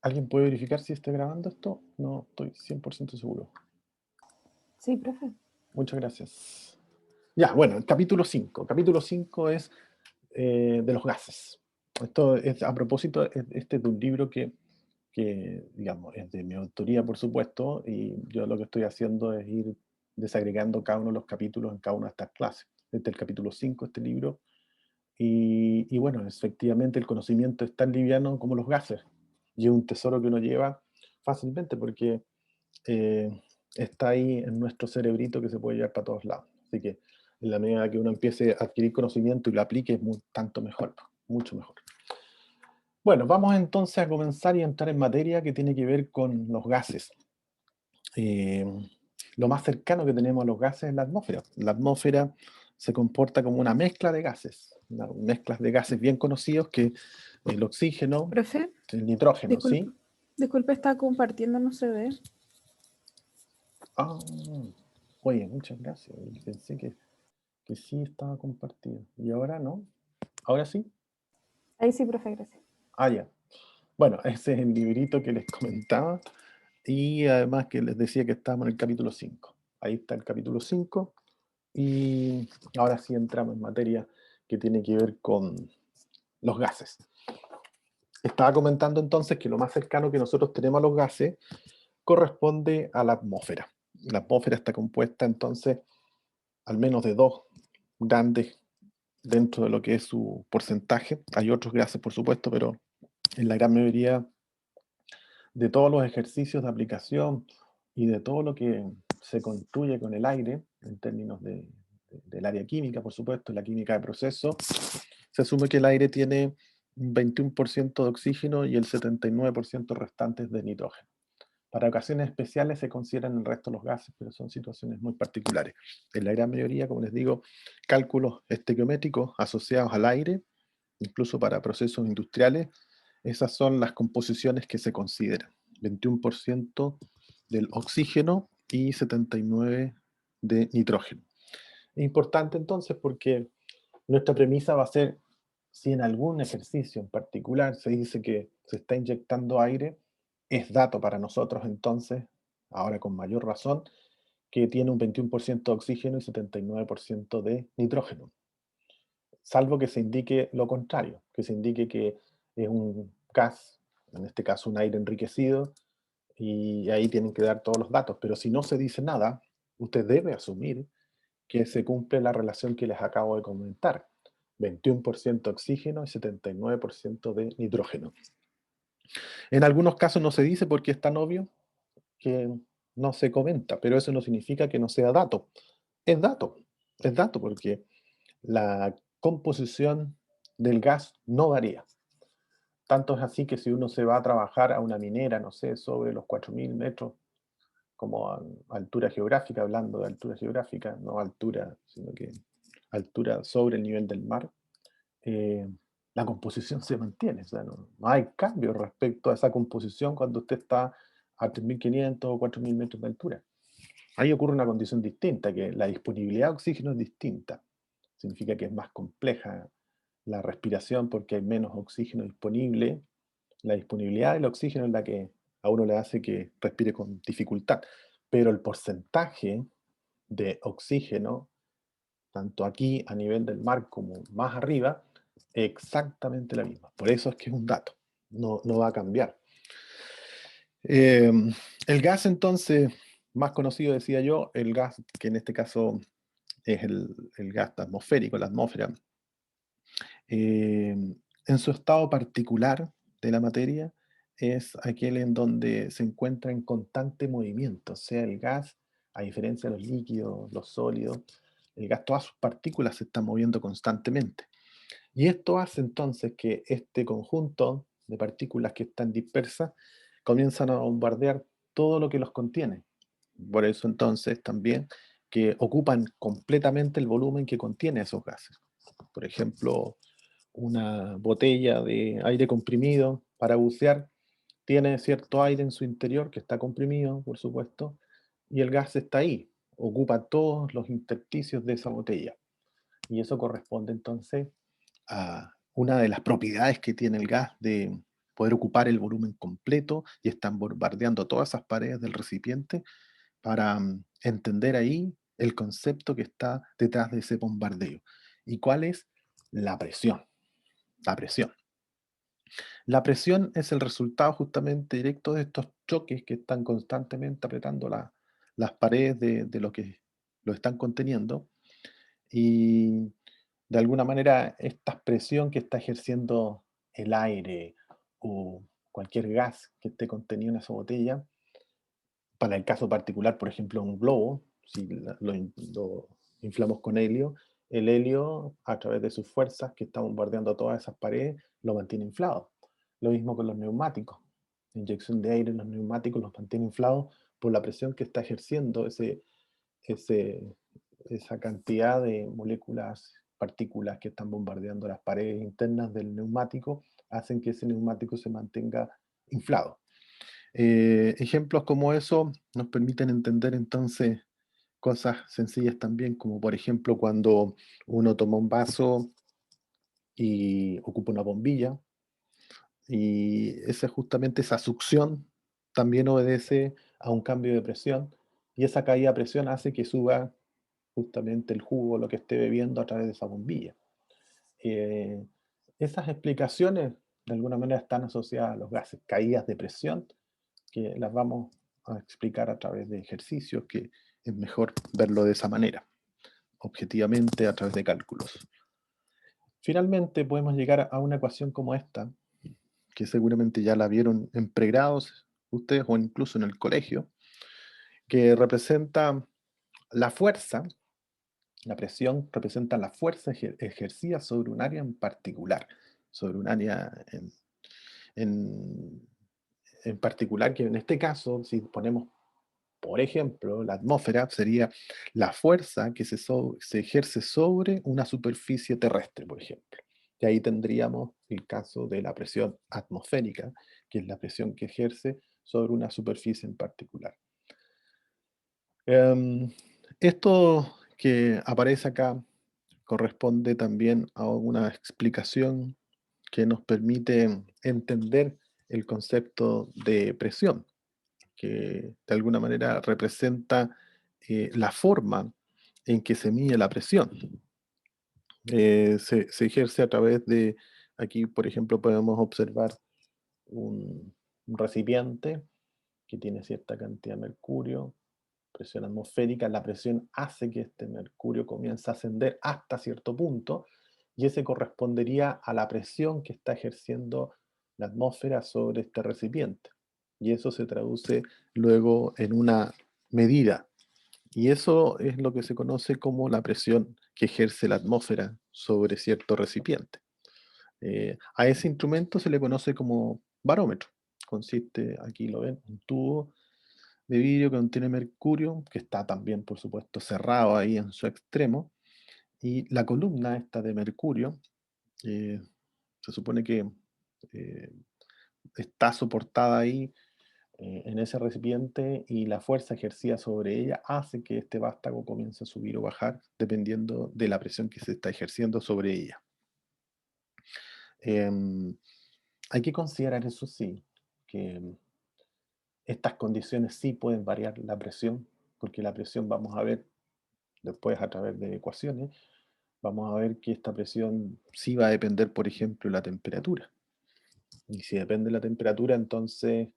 ¿Alguien puede verificar si está grabando esto? No estoy 100% seguro. Sí, profe. Muchas gracias. Ya, bueno, el capítulo 5. Capítulo 5 es de los gases. Esto es a propósito, este es de un libro que, digamos, es de mi autoría, por supuesto, y yo lo que estoy haciendo es ir desagregando cada uno de los capítulos en cada una de estas clases. Este es el capítulo 5, este libro, y bueno, efectivamente el conocimiento es tan liviano como los gases, y es un tesoro que uno lleva fácilmente porque eh, está ahí en nuestro cerebrito que se puede llevar para todos lados. Así que en la medida que uno empiece a adquirir conocimiento y lo aplique, es tanto mejor, mucho mejor. Bueno, vamos entonces a comenzar y a entrar en materia que tiene que ver con los gases. Eh, lo más cercano que tenemos a los gases es la atmósfera. La atmósfera se comporta como una mezcla de gases, mezclas de gases bien conocidos que el oxígeno, Profe, el nitrógeno, disculpe, ¿sí? disculpe, está compartiendo, no se ve. Ah, oye, muchas gracias. Pensé que sí estaba compartido. ¿Y ahora no? ¿Ahora sí? Ahí sí, profe, gracias. Ah, ya. Bueno, ese es el librito que les comentaba y además que les decía que estábamos en el capítulo 5. Ahí está el capítulo 5 y ahora sí entramos en materia que tiene que ver con los gases. Estaba comentando entonces que lo más cercano que nosotros tenemos a los gases corresponde a la atmósfera. La atmósfera está compuesta entonces al menos de dos grandes dentro de lo que es su porcentaje. Hay otros gases, por supuesto, pero en la gran mayoría de todos los ejercicios de aplicación y de todo lo que se construye con el aire, en términos del área química, por supuesto, la química de proceso, se asume que el aire tiene un 21% de oxígeno y el 79% restantes de nitrógeno. Para ocasiones especiales se consideran el resto de los gases, pero son situaciones muy particulares. En la gran mayoría, como les digo, cálculos estequiométricos asociados al aire, incluso para procesos industriales, esas son las composiciones que se consideran. 21% del oxígeno y 79% de nitrógeno. Es importante entonces porque nuestra premisa va a ser, si en algún ejercicio en particular se dice que se está inyectando aire, es dato para nosotros entonces, ahora con mayor razón, que tiene un 21% de oxígeno y 79% de nitrógeno, salvo que se indique lo contrario, que se indique que es un gas, en este caso un aire enriquecido, y ahí tienen que dar todos los datos. Pero si no se dice nada, usted debe asumir que se cumple la relación que les acabo de comentar. 21% oxígeno y 79% de nitrógeno. En algunos casos no se dice porque es tan obvio que no se comenta, pero eso no significa que no sea dato. Es dato, es dato porque la composición del gas no varía. Tanto es así que si uno se va a trabajar a una minera, no sé, sobre los 4.000 metros, como a altura geográfica, hablando de altura geográfica, no altura, sino que altura sobre el nivel del mar, eh, la composición se mantiene, o sea, no hay cambio respecto a esa composición cuando usted está a 3.500 o 4.000 metros de altura. Ahí ocurre una condición distinta, que la disponibilidad de oxígeno es distinta. Significa que es más compleja la respiración porque hay menos oxígeno disponible. La disponibilidad del oxígeno es la que a uno le hace que respire con dificultad. Pero el porcentaje de oxígeno, tanto aquí a nivel del mar como más arriba, es exactamente la misma. Por eso es que es un dato, no va a cambiar. Eh, el gas entonces, más conocido decía yo, el gas que en este caso es el gas atmosférico, la atmósfera, eh, en su estado particular de la materia, es aquel en donde se encuentra en constante movimiento, o sea, el gas, a diferencia de los líquidos, los sólidos, el gas, todas sus partículas se están moviendo constantemente. Y esto hace entonces que este conjunto de partículas que están dispersas comienzan a bombardear todo lo que los contiene. Por eso entonces también que ocupan completamente el volumen que contiene esos gases. Por ejemplo, una botella de aire comprimido para bucear tiene cierto aire en su interior que está comprimido, por supuesto, y el gas está ahí, ocupa todos los intersticios de esa botella. Y eso corresponde entonces a una de las propiedades que tiene el gas de poder ocupar el volumen completo y están bombardeando todas esas paredes del recipiente para entender ahí el concepto que está detrás de ese bombardeo. ¿Y cuál es? La presión. La presión. La presión es el resultado justamente directo de estos choques que están constantemente apretando las paredes de lo que lo están conteniendo. Y de alguna manera esta presión que está ejerciendo el aire o cualquier gas que esté contenido en esa botella, para el caso particular, por ejemplo, un globo, si lo inflamos con helio, el helio, a través de sus fuerzas que está bombardeando todas esas paredes, lo mantiene inflado. Lo mismo con los neumáticos. La inyección de aire en los neumáticos los mantiene inflados por la presión que está ejerciendo ese, esa cantidad de moléculas, partículas que están bombardeando las paredes internas del neumático, hacen que ese neumático se mantenga inflado. Ejemplos como eso nos permiten entender entonces cosas sencillas también, como por ejemplo cuando uno toma un vaso y ocupa una bombilla, y justamente esa succión también obedece a un cambio de presión, y esa caída de presión hace que suba justamente el jugo, lo que esté bebiendo a través de esa bombilla. Eh, Esas explicaciones de alguna manera están asociadas a los gases, caídas de presión, que las vamos a explicar a través de ejercicios, que es mejor verlo de esa manera, objetivamente a través de cálculos. Finalmente podemos llegar a una ecuación como esta, que seguramente ya la vieron en pregrados ustedes o incluso en el colegio, que representa la fuerza, la presión representa la fuerza ejercida sobre un área en particular, sobre un área en, en particular, que en este caso, si ponemos, por ejemplo, la atmósfera sería la fuerza que se ejerce sobre una superficie terrestre, por ejemplo. Y ahí tendríamos el caso de la presión atmosférica, que es la presión que ejerce sobre una superficie en particular. Em, Esto que aparece acá corresponde también a una explicación que nos permite entender el concepto de presión, que de alguna manera representa la forma en que se mide la presión. Se ejerce a través de, aquí por ejemplo podemos observar un recipiente que tiene cierta cantidad de mercurio, presión atmosférica, la presión hace que este mercurio comience a ascender hasta cierto punto, y ese correspondería a la presión que está ejerciendo la atmósfera sobre este recipiente. Y eso se traduce luego en una medida. Y eso es lo que se conoce como la presión que ejerce la atmósfera sobre cierto recipiente. A ese instrumento se le conoce como barómetro. Consiste, aquí lo ven, un tubo de vidrio que contiene mercurio, que está también, por supuesto, cerrado ahí en su extremo, y la columna esta de mercurio eh, se supone que eh, está soportada ahí en ese recipiente, y la fuerza ejercida sobre ella hace que este vástago comience a subir o bajar dependiendo de la presión que se está ejerciendo sobre ella. Em, Hay que considerar eso sí, que estas condiciones sí pueden variar la presión, porque la presión vamos a ver después a través de ecuaciones, vamos a ver que esta presión sí va a depender, por ejemplo, de la temperatura. Y si depende de la temperatura, entonces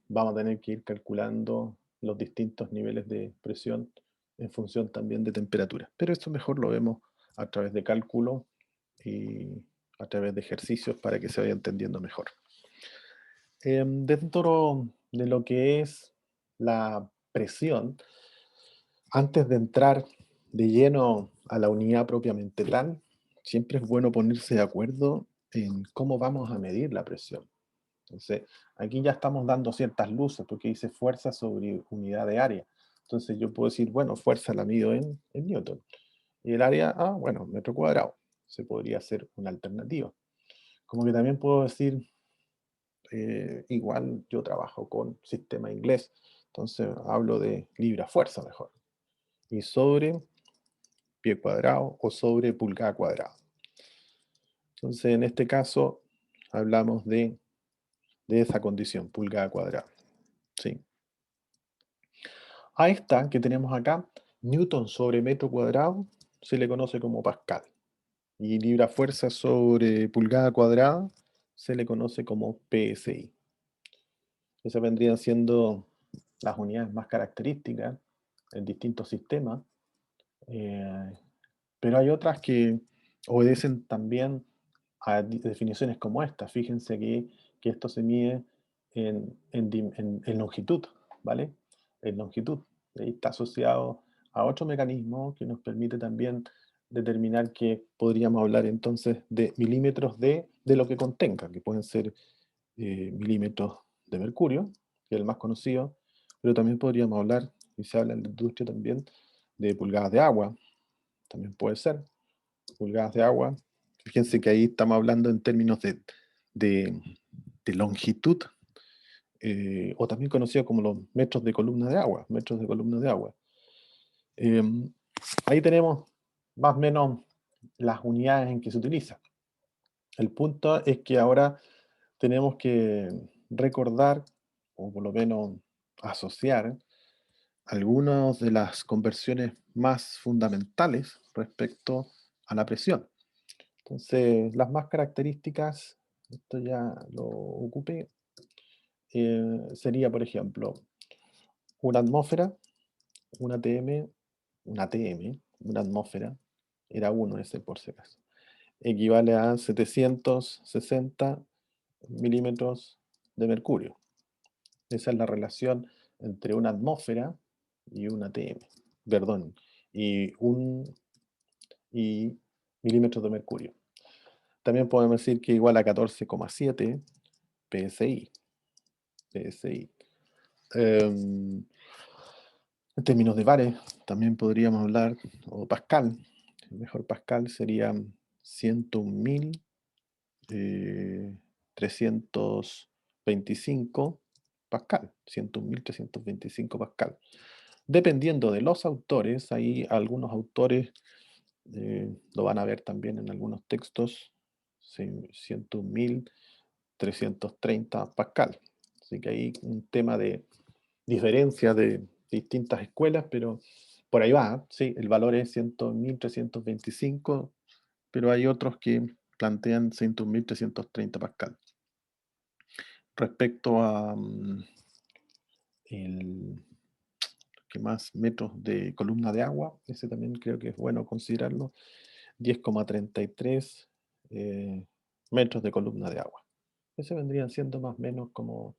vamos a tener que ir calculando los distintos niveles de presión en función también de temperatura. Pero esto mejor lo vemos a través de cálculo y a través de ejercicios para que se vaya entendiendo mejor. Dentro de lo que es la presión, antes de entrar de lleno a la unidad propiamente tal, siempre es bueno ponerse de acuerdo en cómo vamos a medir la presión. Entonces, aquí ya estamos dando ciertas luces porque dice fuerza sobre unidad de área. Entonces, yo puedo decir, bueno, fuerza la mido en Newton. Y el área, bueno, metro cuadrado. Se podría hacer una alternativa. Como que también puedo decir, igual yo trabajo con sistema inglés, entonces hablo de libra-fuerza mejor. Y sobre pie cuadrado o sobre pulgada cuadrada. Entonces, en este caso, hablamos de esa condición, pulgada cuadrada. ¿Sí? A esta que tenemos acá, Newton sobre metro cuadrado, se le conoce como Pascal. Y libra fuerza sobre pulgada cuadrada se le conoce como PSI. Esas vendrían siendo las unidades más características en distintos sistemas, eh, pero hay otras que obedecen también a definiciones como esta. Fíjense que esto se mide en longitud, ¿vale? En longitud. Ahí está asociado a otro mecanismo que nos permite también determinar que podríamos hablar entonces de milímetros de lo que contenga, que pueden ser milímetros de mercurio, que es el más conocido, pero también podríamos hablar, y se habla en la industria también, de pulgadas de agua, también puede ser, pulgadas de agua. Fíjense que ahí estamos hablando en términos de, de longitud, o también conocido como los metros de columna de agua, metros de columna de agua. Ahí tenemos más o menos las unidades en que se utiliza. El punto es que ahora tenemos que recordar, o por lo menos asociar, algunas de las conversiones más fundamentales respecto a la presión. Entonces, las más características, esto ya lo ocupé, sería, por ejemplo, una atmósfera, una ATM, una ATM, una atmósfera, era uno ese por si acaso, equivale a 760 milímetros de mercurio. Esa es la relación entre una atmósfera y una ATM, perdón, y y milímetros de mercurio. También podemos decir que igual a 14,7 PSI. PSI. En términos de bares, también podríamos hablar, o Pascal, el mejor Pascal sería 101.325 Pascal, 101.325 Pascal. Dependiendo de los autores, hay algunos autores, lo van a ver también en algunos textos, 101.330 Pascal. Así que hay un tema de diferencia de distintas escuelas, pero por ahí va, ¿sí? El valor es 101.325, pero hay otros que plantean 101.330 Pascal. Respecto a el que más metros de columna de agua, ese también creo que es bueno considerarlo, 10,33 metros de columna de agua. Ese vendrían siendo más o menos como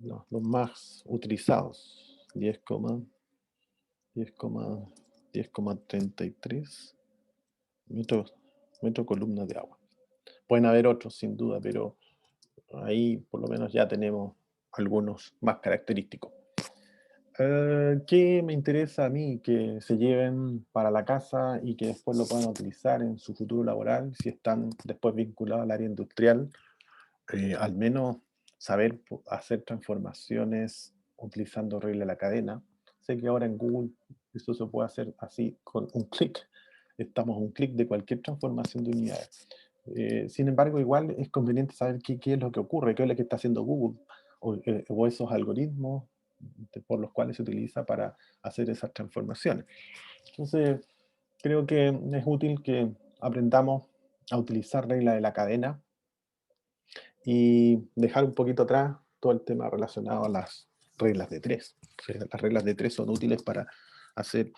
los más utilizados, 10,33 metros, columna de agua. Pueden haber otros sin duda, pero ahí por lo menos ya tenemos algunos más característicos. ¿Qué me interesa a mí? Que se lleven para la casa y que después lo puedan utilizar en su futuro laboral, si están después vinculados al área industrial, al menos saber hacer transformaciones utilizando regla de la cadena. Sé que ahora en Google eso se puede hacer así con un clic. Estamos a un clic de cualquier transformación de unidades. Sin embargo, igual es conveniente saber qué es lo que ocurre, qué es lo que está haciendo Google, o esos algoritmos por los cuales se utiliza para hacer esas transformaciones. Entonces, creo que es útil que aprendamos a utilizar regla de la cadena y dejar un poquito atrás todo el tema relacionado a las reglas de tres. O sea, las reglas de tres son útiles para hacer,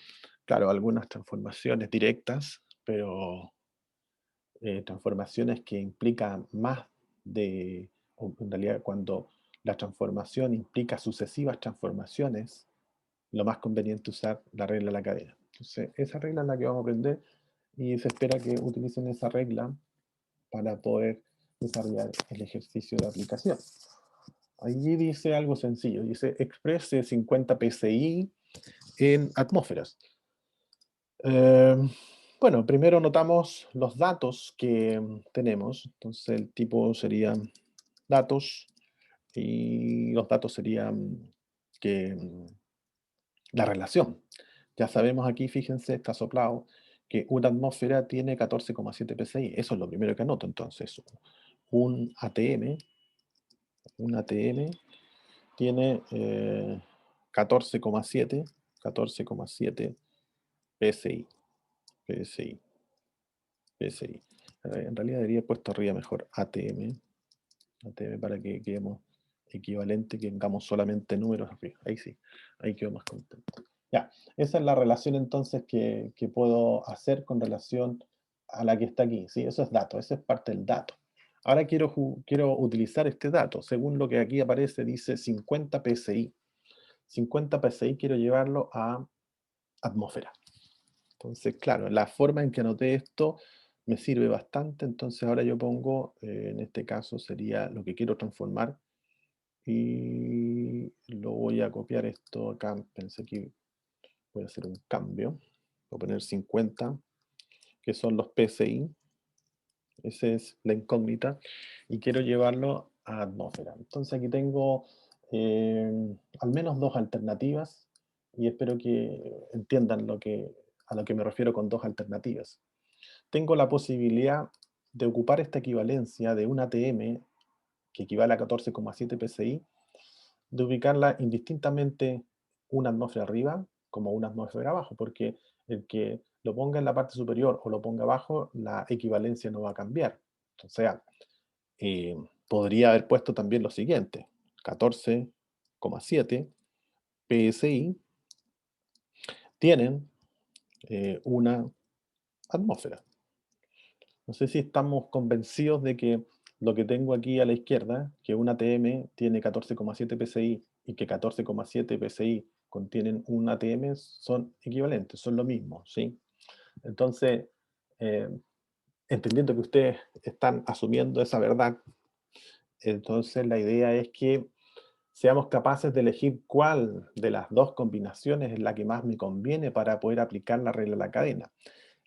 claro, algunas transformaciones directas, pero transformaciones que implican más o en realidad cuando la transformación implica sucesivas transformaciones, lo más conveniente es usar la regla de la cadena. Entonces, esa regla es la que vamos a aprender y se espera que utilicen esa regla para poder desarrollar el ejercicio de aplicación. Allí dice algo sencillo, dice exprese 50 PSI en atmósferas. Bueno, primero notamos los datos que tenemos. Entonces el tipo sería datos y los datos serían que la relación. Ya sabemos aquí, fíjense, está soplado, que una atmósfera tiene 14,7 PSI. Eso es lo primero que anoto entonces. un ATM tiene 14,7 PSI. PSI. En realidad debería haber puesto arriba mejor ATM para que quedemos equivalente, que tengamos solamente números arriba. Ahí sí, ahí quedo más contento. Ya, esa es la relación entonces que puedo hacer con relación a la que está aquí. ¿Sí? Eso es dato, esa es parte del dato. Ahora quiero utilizar este dato. Según lo que aquí aparece, dice 50 PSI. 50 PSI quiero llevarlo a atmósfera. Entonces, claro, la forma en que anoté esto me sirve bastante. Entonces ahora yo pongo, en este caso sería lo que quiero transformar, y lo voy a copiar esto acá. Pensé que voy a hacer un cambio. Voy a poner 50, que son los PSI. Esa es la incógnita. Y quiero llevarlo a atmósfera. Entonces aquí tengo al menos dos alternativas. Y espero que entiendan a lo que me refiero con dos alternativas. Tengo la posibilidad de ocupar esta equivalencia de un ATM, que equivale a 14,7 PSI, de ubicarla indistintamente una atmósfera arriba como una atmósfera abajo, porque el que lo ponga en la parte superior o lo ponga abajo, la equivalencia no va a cambiar. O sea, podría haber puesto también lo siguiente: 14,7 PSI tienen una atmósfera. No sé si estamos convencidos de que lo que tengo aquí a la izquierda, que un ATM tiene 14,7 PSI y que 14,7 PSI contienen un ATM, son equivalentes, son lo mismo, ¿sí? Entonces, eh, entendiendo que ustedes están asumiendo esa verdad, entonces la idea es que seamos capaces de elegir cuál de las dos combinaciones es la que más me conviene para poder aplicar la regla de la cadena.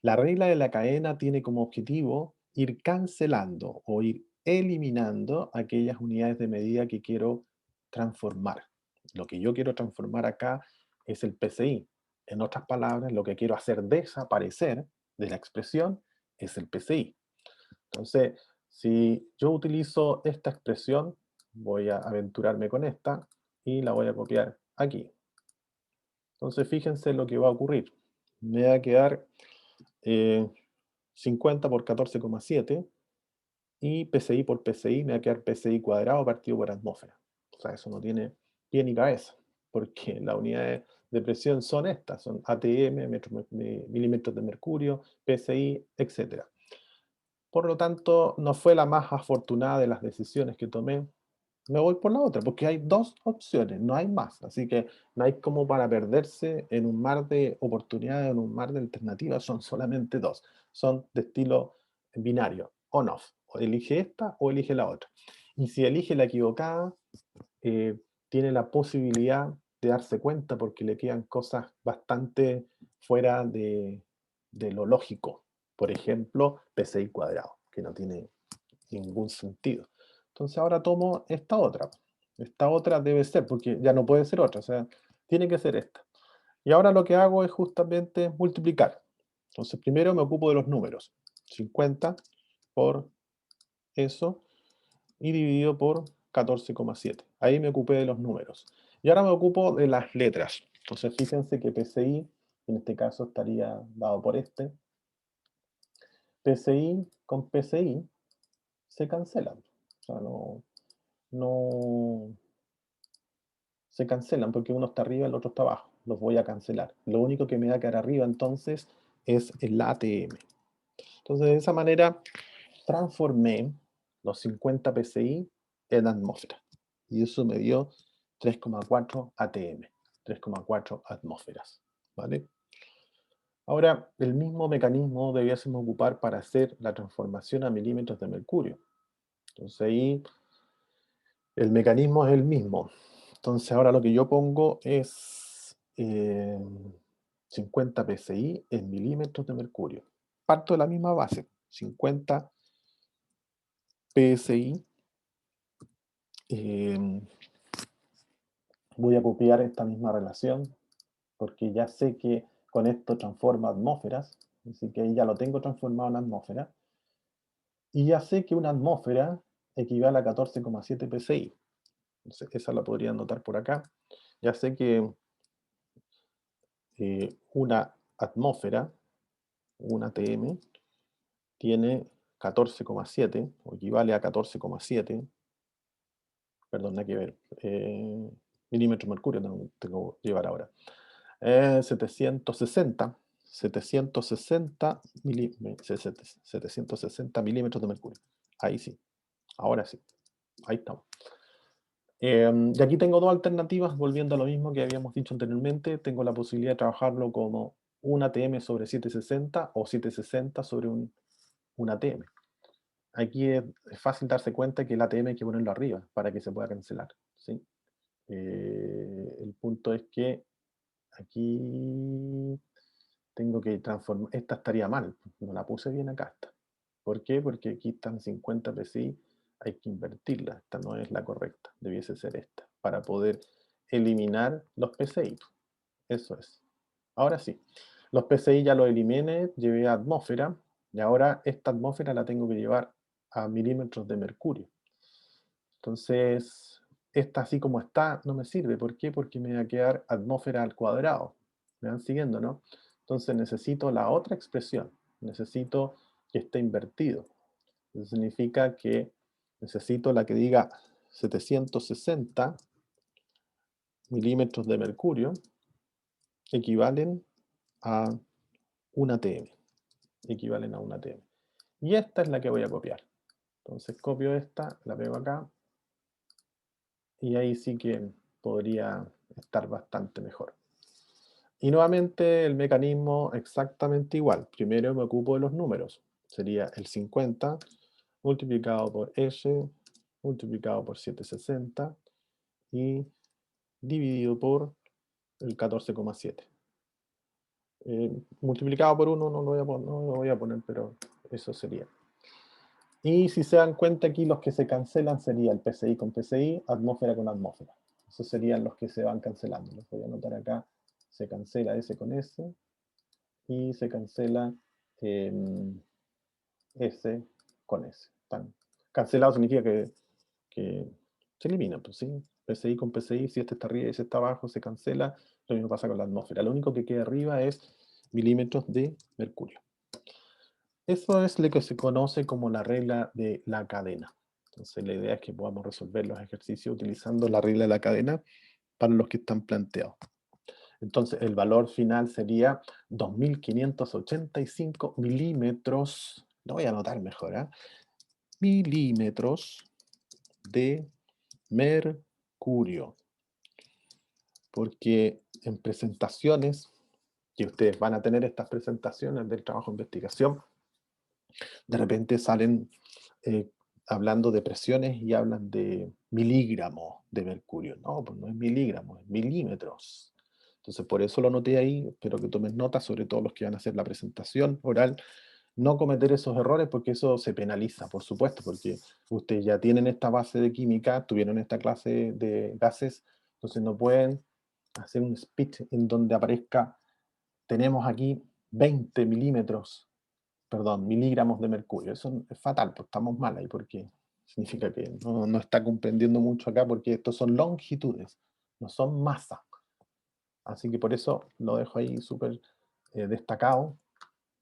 La regla de la cadena tiene como objetivo ir cancelando o ir eliminando aquellas unidades de medida que quiero transformar. Lo que yo quiero transformar acá es el PCI. En otras palabras, lo que quiero hacer desaparecer de la expresión es el PCI. Entonces, si yo utilizo esta expresión, voy a aventurarme con esta y la voy a copiar aquí. Entonces, fíjense lo que va a ocurrir. Me va a quedar 50 por 14,7 y PCI por PCI me va a quedar PCI cuadrado partido por atmósfera. O sea, eso no tiene pie ni cabeza, porque las unidades de presión son estas, son ATM, milímetros de mercurio, PCI, etc. Por lo tanto, no fue la más afortunada de las decisiones que tomé. Me voy por la otra, porque hay dos opciones, no hay más. Así que no hay como para perderse en un mar de oportunidades, en un mar de alternativas, son solamente dos. Son de estilo binario, on-off. O elige esta o elige la otra. Y si elige la equivocada, tiene la posibilidad de darse cuenta porque le quedan cosas bastante fuera de lo lógico. Por ejemplo, PCI cuadrado, que no tiene ningún sentido. Entonces ahora tomo esta otra. Esta otra debe ser, porque ya no puede ser otra, o sea, tiene que ser esta. Y ahora lo que hago es justamente multiplicar. Entonces primero me ocupo de los números. 50 por eso y dividido por 14,7. Ahí me ocupé de los números. Y ahora me ocupo de las letras. Entonces fíjense que PCI, en este caso estaría dado por este. PCI con PCI se cancelan. O sea, no se cancelan porque uno está arriba y el otro está abajo. Los voy a cancelar. Lo único que me va a quedar arriba entonces es el ATM. Entonces de esa manera transformé los 50 PSI en atmósfera. Y eso me dio 3,4 ATM, 3,4 atmósferas. ¿Vale? Ahora, el mismo mecanismo debiésemos ocupar para hacer la transformación a milímetros de mercurio. Entonces ahí el mecanismo es el mismo. Entonces ahora lo que yo pongo es 50 PSI en milímetros de mercurio. Parto de la misma base, 50 PSI. Voy a copiar esta misma relación porque ya sé que con esto transforma atmósferas, así que ahí ya lo tengo transformado en atmósfera. Y ya sé que una atmósfera equivale a 14,7 PSI. Entonces, esa la podría anotar por acá. Ya sé que una atmósfera, una ATM, tiene 14,7, o equivale a 14,7, perdón, nada que ver, milímetros de mercurio tengo que llevar ahora. 760 milímetros de mercurio. Ahí sí, ahora sí, ahí estamos. Y aquí tengo dos alternativas, volviendo a lo mismo que habíamos dicho anteriormente. Tengo la posibilidad de trabajarlo como un ATM sobre 760 o 760 sobre un ATM. Aquí es fácil darse cuenta que el ATM hay que ponerlo arriba para que se pueda cancelar, ¿sí? El punto es que aquí tengo que transformar, esta estaría mal, no la puse bien acá. ¿Por qué? Porque aquí están 50 PSI, hay que invertirla, esta no es la correcta, debiese ser esta, para poder eliminar los PSI. Eso es. Ahora sí, los PSI ya los eliminé, llevé a atmósfera, y ahora esta atmósfera la tengo que llevar a milímetros de mercurio. Entonces, esta así como está no me sirve. ¿Por qué? Porque me va a quedar atmósfera al cuadrado. ¿Me van siguiendo, no? Entonces necesito la otra expresión. Necesito que esté invertido. Eso significa que necesito la que diga 760 milímetros de mercurio equivalen a un ATM. Equivalen a un ATM. Y esta es la que voy a copiar. Entonces copio esta, la pego acá, y ahí sí que podría estar bastante mejor. Y nuevamente el mecanismo exactamente igual. Primero me ocupo de los números. Sería el 50 multiplicado por S multiplicado por 760 y dividido por el 14,7. Multiplicado por 1 no lo voy a poner, pero eso sería. Y si se dan cuenta aquí, los que se cancelan sería el PSI con PSI, atmósfera con atmósfera. Esos serían los que se van cancelando. Los voy a anotar acá. Se cancela S con S y se cancela S con S. Están cancelados significa que se eliminan, pues sí. PSI con PSI, si este está arriba y este está abajo, se cancela. Lo mismo pasa con la atmósfera. Lo único que queda arriba es milímetros de mercurio. Eso es lo que se conoce como la regla de la cadena. Entonces la idea es que podamos resolver los ejercicios utilizando la regla de la cadena para los que están planteados. Entonces el valor final sería 2585 milímetros, lo voy a anotar mejor, ¿eh? Milímetros de mercurio. Porque en presentaciones, que ustedes van a tener estas presentaciones del trabajo de investigación, de repente salen hablando de presiones y hablan de miligramos de mercurio. No, pues no es miligramos, es milímetros. Entonces, por eso lo anoté ahí, espero que tomen nota, sobre todo los que van a hacer la presentación oral, no cometer esos errores porque eso se penaliza, por supuesto, porque ustedes ya tienen esta base de química, tuvieron esta clase de gases, entonces no pueden hacer un speech en donde aparezca, tenemos aquí 20 milímetros, perdón, miligramos de mercurio. Eso es fatal, pues estamos mal ahí porque significa que no está comprendiendo mucho acá porque estos son longitudes, no son masa. Así que por eso lo dejo ahí súper destacado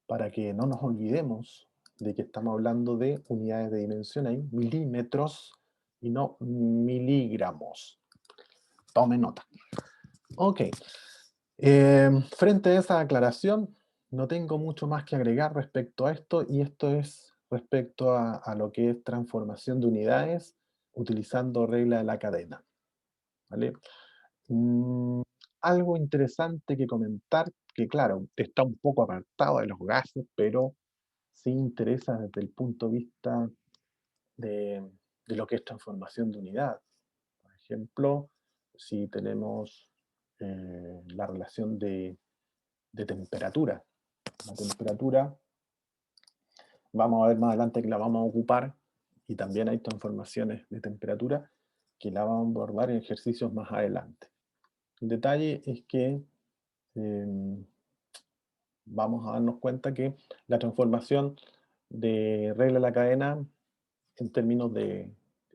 para que no nos olvidemos de que estamos hablando de unidades de dimensión ahí, milímetros y no miligramos. Tome nota. Ok. Frente a esa aclaración, no tengo mucho más que agregar respecto a esto, y esto es respecto a lo que es transformación de unidades utilizando regla de la cadena. ¿Vale? Mm, Algo interesante que comentar, que claro, está un poco apartado de los gases, pero sí interesa desde el punto de vista de lo que es transformación de unidad. Por ejemplo, si tenemos la relación de temperatura. La temperatura, vamos a ver más adelante que la vamos a ocupar, y también hay transformaciones de temperatura que la vamos a abordar en ejercicios más adelante. El detalle es que vamos a darnos cuenta que la transformación de regla de la cadena en términos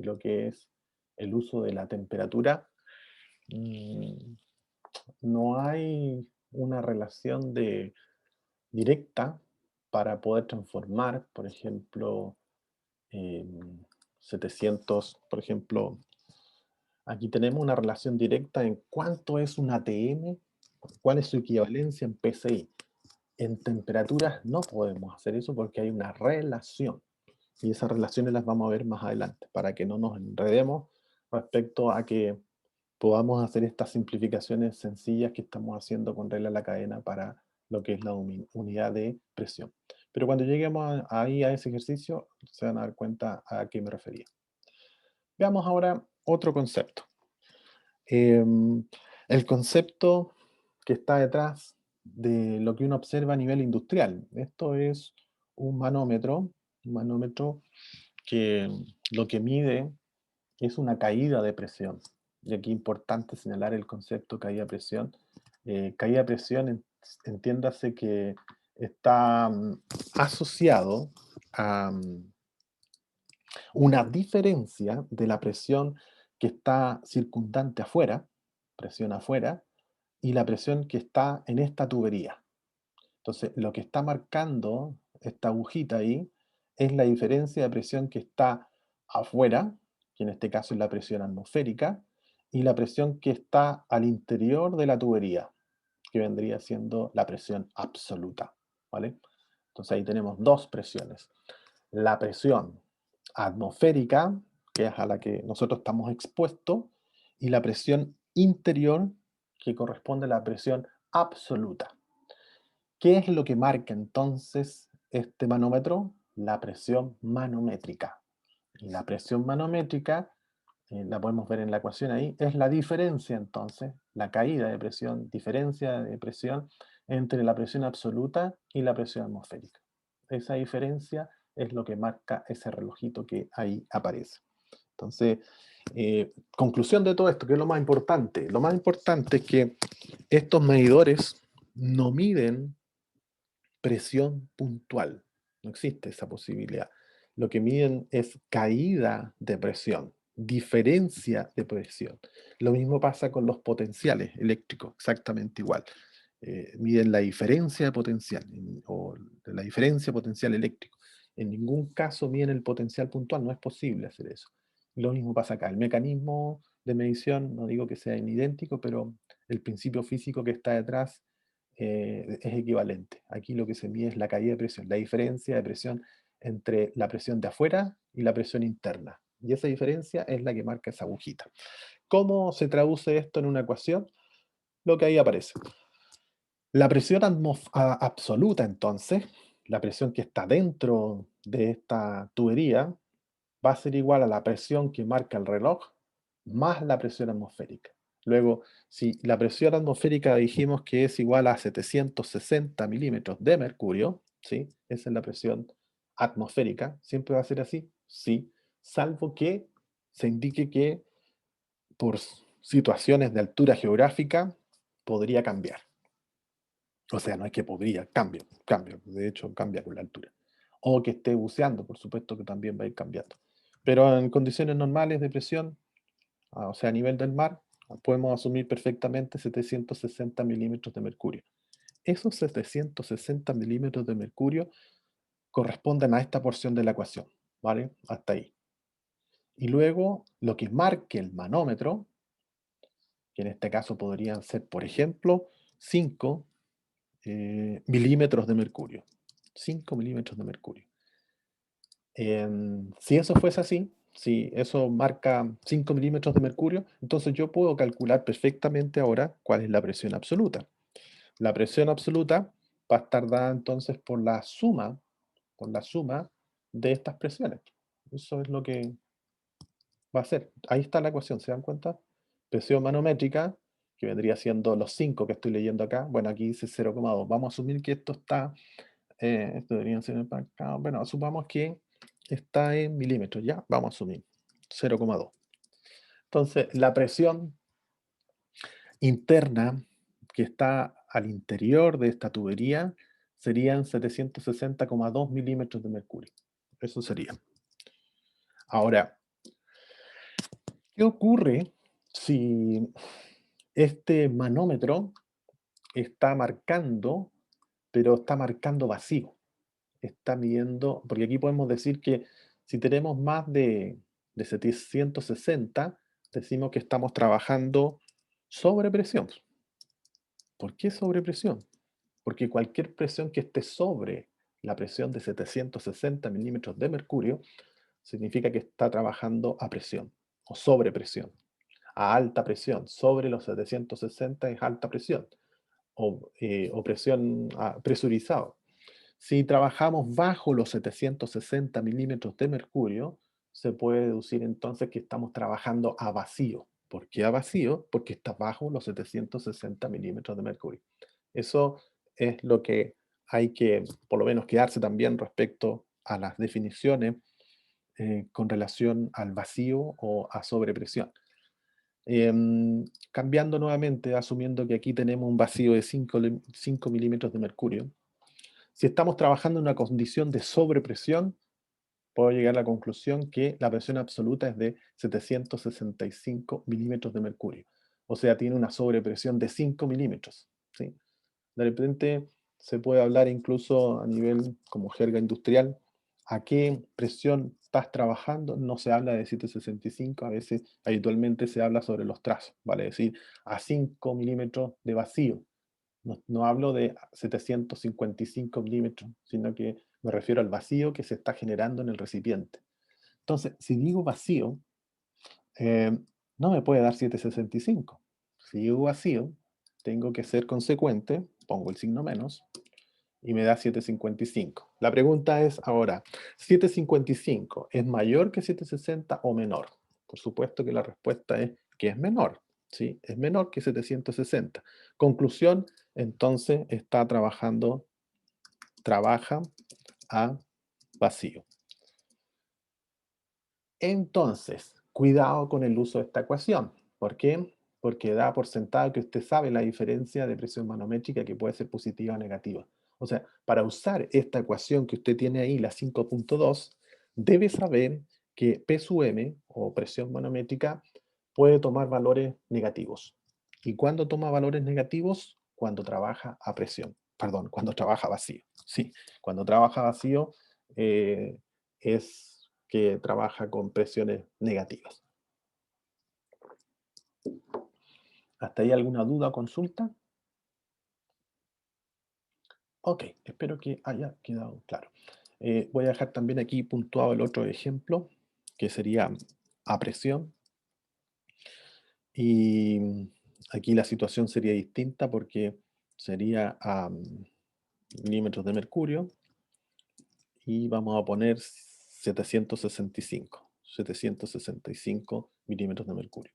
de lo que es el uso de la temperatura, mm, no hay una relación directa para poder transformar, por ejemplo, em, 700, por ejemplo, aquí tenemos una relación directa en cuánto es un ATM, cuál es su equivalencia en PCI. En temperaturas no podemos hacer eso porque hay una relación. Y esas relaciones las vamos a ver más adelante, para que no nos enredemos respecto a que podamos hacer estas simplificaciones sencillas que estamos haciendo con regla de la cadena para lo que es la unidad de presión. Pero cuando lleguemos ahí a ese ejercicio, se van a dar cuenta a qué me refería. Veamos ahora otro concepto. El concepto que está detrás de lo que uno observa a nivel industrial. Esto es un manómetro que lo que mide es una caída de presión. Y aquí es importante señalar el concepto caída de presión. Caída de presión, entiéndase que está asociado a una diferencia de la presión que está circundante afuera, presión afuera, y la presión que está en esta tubería. Entonces, lo que está marcando esta agujita ahí es la diferencia de presión que está afuera, que en este caso es la presión atmosférica, y la presión que está al interior de la tubería, que vendría siendo la presión absoluta, ¿vale? Entonces ahí tenemos dos presiones. La presión atmosférica, que es a la que nosotros estamos expuestos, y la presión interior, que corresponde a la presión absoluta. ¿Qué es lo que marca entonces este manómetro? La presión manométrica. Y la presión manométrica, la podemos ver en la ecuación ahí, es la diferencia entonces, la caída de presión, diferencia de presión entre la presión absoluta y la presión atmosférica. Esa diferencia es lo que marca ese relojito que ahí aparece. Entonces, conclusión de todo esto, ¿qué es lo más importante? Lo más importante es que estos medidores no miden presión puntual. No existe esa posibilidad. Lo que miden es caída de presión, diferencia de presión. Lo mismo pasa con los potenciales eléctricos, exactamente igual. Miden la diferencia de potencial o la diferencia potencial eléctrico. En ningún caso miden el potencial puntual, no es posible hacer eso. Lo mismo pasa acá. El mecanismo de medición, no digo que sea idéntico, pero el principio físico que está detrás es equivalente. Aquí lo que se mide es la caída de presión, la diferencia de presión entre la presión de afuera y la presión interna. Y esa diferencia es la que marca esa agujita. ¿Cómo se traduce esto en una ecuación? Lo que ahí aparece. La presión absoluta, entonces, la presión que está dentro de esta tubería, va a ser igual a la presión que marca el reloj más la presión atmosférica. Luego, si la presión atmosférica dijimos que es igual a 760 milímetros de mercurio, ¿sí? Esa es la presión atmosférica. ¿Siempre va a ser así? Sí, salvo que se indique que por situaciones de altura geográfica podría cambiar. O sea, no es que podría, cambia, de hecho cambia con la altura. O que esté buceando, por supuesto que también va a ir cambiando. Pero en condiciones normales de presión, o sea, a nivel del mar, podemos asumir perfectamente 760 milímetros de mercurio. Esos 760 milímetros de mercurio corresponden a esta porción de la ecuación, ¿vale? Hasta ahí. Y luego, lo que marque el manómetro, que en este caso podrían ser, por ejemplo, 5 milímetros de mercurio. 5 milímetros de mercurio. Si eso fuese así, si eso marca 5 milímetros de mercurio, entonces yo puedo calcular perfectamente ahora cuál es la presión absoluta. La presión absoluta va a estar dada entonces por la suma de estas presiones. Eso es lo que va a ser. Ahí está la ecuación, ¿se dan cuenta? Presión manométrica, que vendría siendo los 5 que estoy leyendo acá. Bueno, aquí dice 0,2. Vamos a asumir que esto está, esto debería ser acá. Bueno, asumamos que está en milímetros, ¿ya? Vamos a asumir 0,2. Entonces, la presión interna que está al interior de esta tubería serían 760,2 milímetros de mercurio. Eso sería. Ahora, ¿Qué ocurre si este manómetro está marcando, pero está marcando vacío? Está midiendo, porque aquí podemos decir que si tenemos más de 760, decimos que estamos trabajando sobre presión. ¿Por qué sobre presión? Porque cualquier presión que esté sobre la presión de 760 milímetros de mercurio significa que está trabajando a presión o sobre presión, a alta presión. Sobre los 760 es alta presión o presión presurizado. Si trabajamos bajo los 760 milímetros de mercurio, se puede deducir entonces que estamos trabajando a vacío. ¿Por qué a vacío? Porque está bajo los 760 milímetros de mercurio. Eso es lo que hay que, por lo menos, quedarse también respecto a las definiciones con relación al vacío o a sobrepresión. Cambiando nuevamente, asumiendo que aquí tenemos un vacío de 5 milímetros de mercurio, si estamos trabajando en una condición de sobrepresión, puedo llegar a la conclusión que la presión absoluta es de 765 milímetros de mercurio. O sea, tiene una sobrepresión de 5 milímetros. ¿Sí? De repente se puede hablar incluso a nivel como jerga industrial, a qué presión estás trabajando. No se habla de 765, a veces habitualmente se habla sobre los trazos, vale decir, a 5 milímetros de vacío. No hablo de 755 milímetros, sino que me refiero al vacío que se está generando en el recipiente. Entonces, si digo vacío, eh, no me puede dar 765. Si digo vacío, tengo que ser consecuente, pongo el signo menos, y me da 755. La pregunta es ahora, ¿755 es mayor que 760 o menor? Por supuesto que la respuesta es que es menor, ¿sí? Es menor que 760. Conclusión, entonces está trabaja a vacío. Entonces, cuidado con el uso de esta ecuación. ¿Por qué? Porque da por sentado que usted sabe la diferencia de presión manométrica que puede ser positiva o negativa. O sea, para usar esta ecuación que usted tiene ahí, la 5.2, debe saber que P sub M, o presión manométrica, puede tomar valores negativos. ¿Y cuándo toma valores negativos? Cuando trabaja a presión. Perdón, cuando trabaja vacío. Sí, cuando trabaja vacío es que trabaja con presiones negativas. ¿Hasta ahí alguna duda o consulta? Ok, espero que haya quedado claro. Voy a dejar también aquí puntuado el otro ejemplo, que sería a presión. Y aquí la situación sería distinta porque sería a milímetros de mercurio y vamos a poner 765 milímetros de mercurio.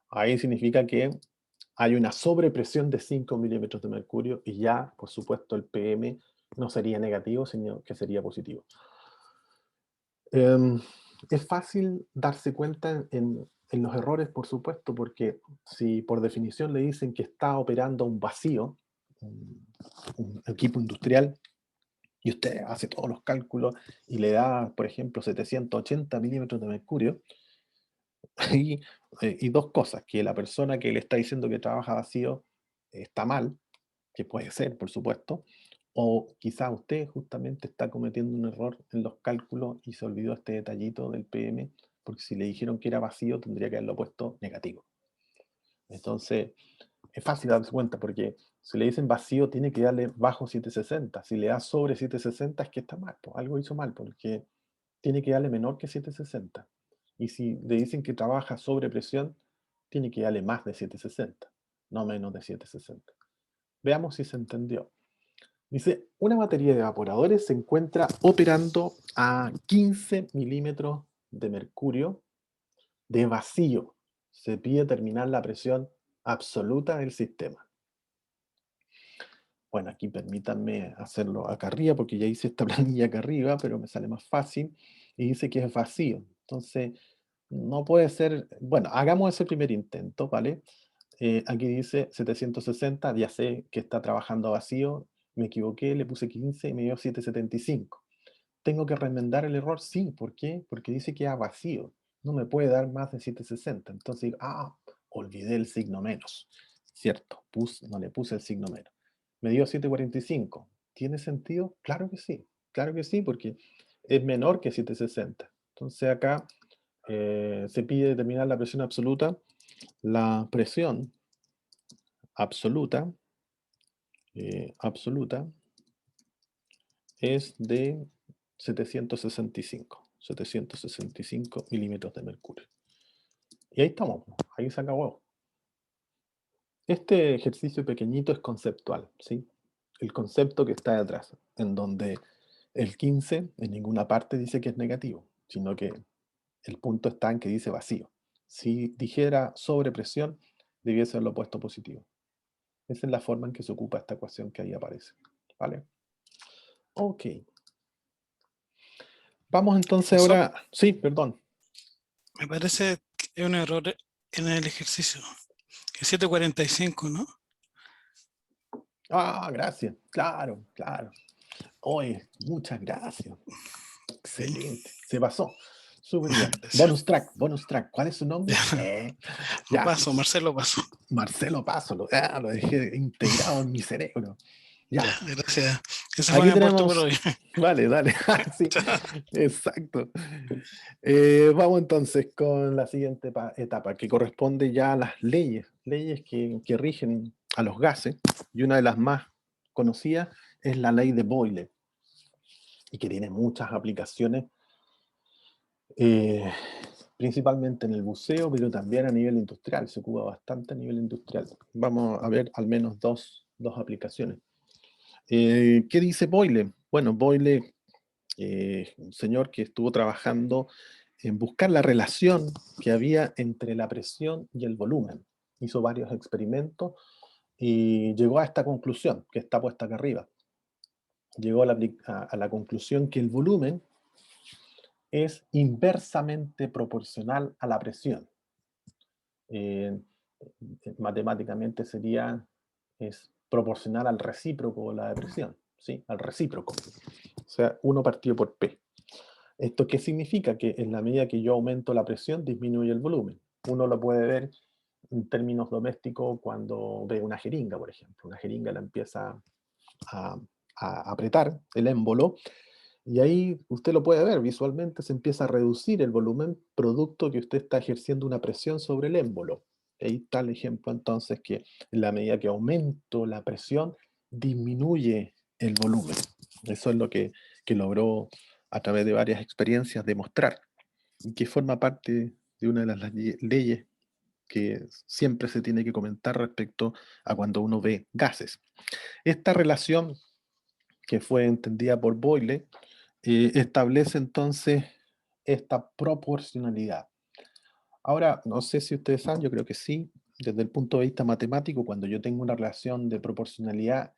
Ahí significa que hay una sobrepresión de 5 milímetros de mercurio y ya, por supuesto, el PM no sería negativo, sino que sería positivo. Em, es fácil darse cuenta en los errores, por supuesto, porque si por definición le dicen que está operando un vacío, un equipo industrial, y usted hace todos los cálculos y le da, por ejemplo, 780 milímetros de mercurio, y, y dos cosas, que la persona que le está diciendo que trabaja vacío está mal, que puede ser, por supuesto, o quizá usted justamente está cometiendo un error en los cálculos y se olvidó este detallito del PM, porque si le dijeron que era vacío, tendría que haberlo puesto negativo. Entonces, es fácil darse cuenta, porque si le dicen vacío, tiene que darle bajo 760. Si le da sobre 760, es que está mal, pues, algo hizo mal, porque tiene que darle menor que 760. Y si le dicen que trabaja sobre presión, tiene que darle más de 760, no menos de 760. Veamos si se entendió. Dice, una batería de evaporadores se encuentra operando a 15 milímetros de mercurio de vacío. Se pide determinar la presión absoluta del sistema. Bueno, aquí permítanme hacerlo acá arriba, porque ya hice esta planilla acá arriba, pero me sale más fácil. Y dice que es vacío. Entonces, no puede ser... Bueno, hagamos ese primer intento, ¿vale? Aquí dice 760, ya sé que está trabajando a vacío. Me equivoqué, le puse 15 y me dio 775. ¿Tengo que remendar el error? Sí. ¿Por qué? Porque dice que es a vacío. no me puede dar más de 760. Entonces digo, olvidé el signo menos. Cierto, no le puse el signo menos. Me dio 745. ¿Tiene sentido? Claro que sí, porque es menor que 760. Entonces acá se pide determinar la presión absoluta. La presión absoluta, absoluta es de 765 milímetros de mercurio. Y ahí estamos, ahí se acabó. Este ejercicio pequeñito es conceptual, ¿sí? El concepto que está detrás, en donde el 15 en ninguna parte dice que es negativo, sino que el punto está en que dice vacío. Si dijera sobrepresión, debiese ser lo opuesto positivo. Esa es la forma en que se ocupa esta ecuación que ahí aparece. ¿Vale? Ok. Vamos entonces Profesor, ahora. Sí, perdón. me parece que hay un error en el ejercicio. Es 745, ¿no? Gracias. Claro, claro. Oye, muchas gracias. Sí, Excelente. Se pasó. Súper bien. gracias. Bonus track. ¿Cuál es su nombre? Lo Ya. paso, Marcelo paso. Marcelo Paso. Lo dejé integrado en mi cerebro. Ya. Ya, gracias. Ese fue Aquí mi aporte por tenemos. hoy. Vale, dale. Sí, exacto. Vamos entonces con la siguiente etapa, que corresponde ya a las leyes que rigen a los gases, y una de las más conocidas es la ley de Boyle, y que tiene muchas aplicaciones, eh, principalmente en el buceo, pero también a nivel industrial, se ocupa bastante a nivel industrial. Vamos a ver al menos dos aplicaciones. ¿Qué dice Boyle? Bueno, Boyle, un señor que estuvo trabajando en buscar la relación que había entre la presión y el volumen. Hizo varios experimentos y llegó a esta conclusión, que está puesta acá arriba. Llegó a la conclusión que el volumen es inversamente proporcional a la presión. Eh, Matemáticamente es proporcional al recíproco de la presión, ¿sí? Al recíproco. O sea, 1 partido por P. ¿Esto qué significa? Que en la medida que yo aumento la presión, disminuye el volumen. Uno lo puede ver en términos domésticos cuando ve una jeringa, por ejemplo. Una jeringa la empieza a, a apretar el émbolo y ahí usted lo puede ver visualmente, se empieza a reducir el volumen producto que usted está ejerciendo una presión sobre el émbolo. Ahí está el ejemplo entonces que en la medida que aumento la presión, disminuye el volumen. Eso es lo que logró a través de varias experiencias demostrar y que forma parte de una de las leyes que siempre se tiene que comentar respecto a cuando uno ve gases. Esta relación que fue entendida por Boyle establece entonces esta proporcionalidad. Ahora, no sé si ustedes saben, yo creo que sí, desde el punto de vista matemático, cuando yo tengo una relación de proporcionalidad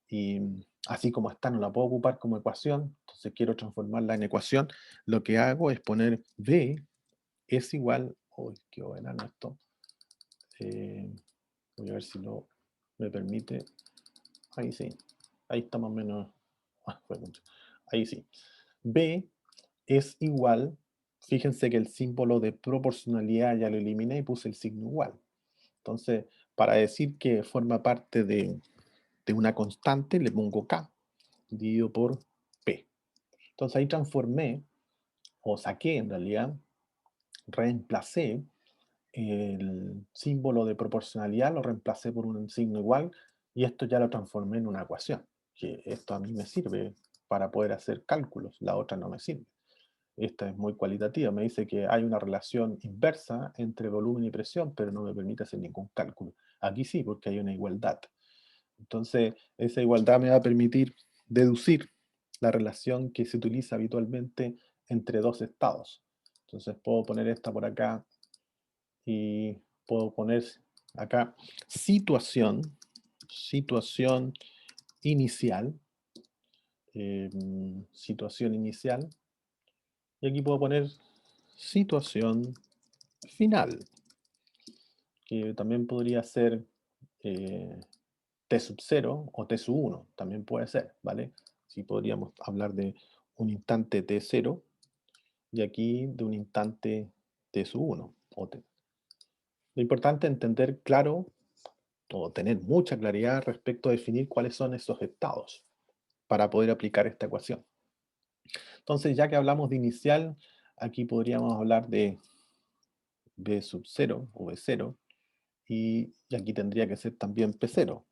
y así como está, no la puedo ocupar como ecuación, entonces quiero transformarla en ecuación, lo que hago es poner V es igual, uy, qué bueno esto, eh, voy a ver si me permite, ahí sí, ahí está más o menos, fue mucho, ahí sí, B es igual, fíjense que el símbolo de proporcionalidad ya lo eliminé y puse el signo igual. Entonces, para decir que forma parte de una constante, le pongo K, dividido por P. Entonces ahí transformé, o saqué en realidad, reemplacé el símbolo de proporcionalidad, lo reemplacé por un signo igual, y esto ya lo transformé en una ecuación, que esto a mí me sirve para poder hacer cálculos, la otra no me sirve. Esta es muy cualitativa, me dice que hay una relación inversa entre volumen y presión, pero no me permite hacer ningún cálculo. Aquí sí, porque hay una igualdad. Entonces, esa igualdad me va a permitir deducir la relación que se utiliza habitualmente entre dos estados. Entonces, puedo poner esta por acá y puedo poner acá situación inicial, situación inicial, y aquí puedo poner situación final, que también podría ser T sub 0 o T sub 1, también puede ser, ¿vale? Si podríamos hablar de un instante T0 y aquí de un instante T sub 1. Lo importante es entender claro o tener mucha claridad respecto a definir cuáles son esos estados para poder aplicar esta ecuación. Entonces, ya que hablamos de inicial, aquí podríamos hablar de B sub 0 o B0, y aquí tendría que ser también P0.